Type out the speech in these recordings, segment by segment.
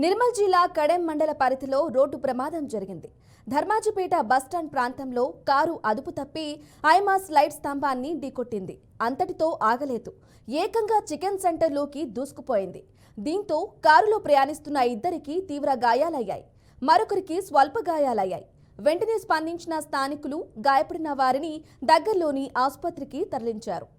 నిర్మల్ జిల్లా కడెం మండల పరిధిలో రోడ్డు ప్రమాదం జరిగింది. ధర్మాజిపేట బస్టాండ్ ప్రాంతంలో కారు అదుపు తప్పి ఐమాస్ లైట్ స్తంభాన్ని ఢీకొట్టింది. అంతటితో ఆగలేదు, ఏకంగా చికెన్ సెంటర్లోకి దూసుకుపోయింది. దీంతో కారులో ప్రయాణిస్తున్న ఇద్దరికి తీవ్ర గాయాలయ్యాయి, మరొకరికి స్వల్ప గాయాలయ్యాయి. వెంటనే స్పందించిన స్థానికులు గాయపడిన వారిని దగ్గరలోని ఆసుపత్రికి తరలించారు.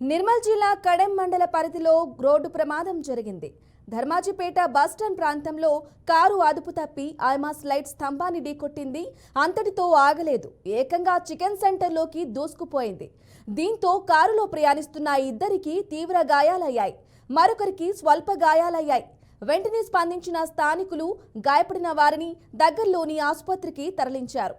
నిర్మల్ జిల్లా కడెం మండల పరిధిలో రోడ్డు ప్రమాదం జరిగింది. ధర్మాజిపేట బస్టాండ్ ప్రాంతంలో కారు అదుపు తప్పి ఐమాస్ లైట్ స్తంభాన్ని ఢీకొట్టింది. అంతటితో ఆగలేదు, ఏకంగా చికెన్ సెంటర్లోకి దూసుకుపోయింది. దీంతో కారులో ప్రయాణిస్తున్న ఇద్దరికి తీవ్ర గాయాలయ్యాయి, మరొకరికి స్వల్ప గాయాలయ్యాయి. వెంటనే స్పందించిన స్థానికులు గాయపడిన వారిని దగ్గరలోని ఆసుపత్రికి తరలించారు.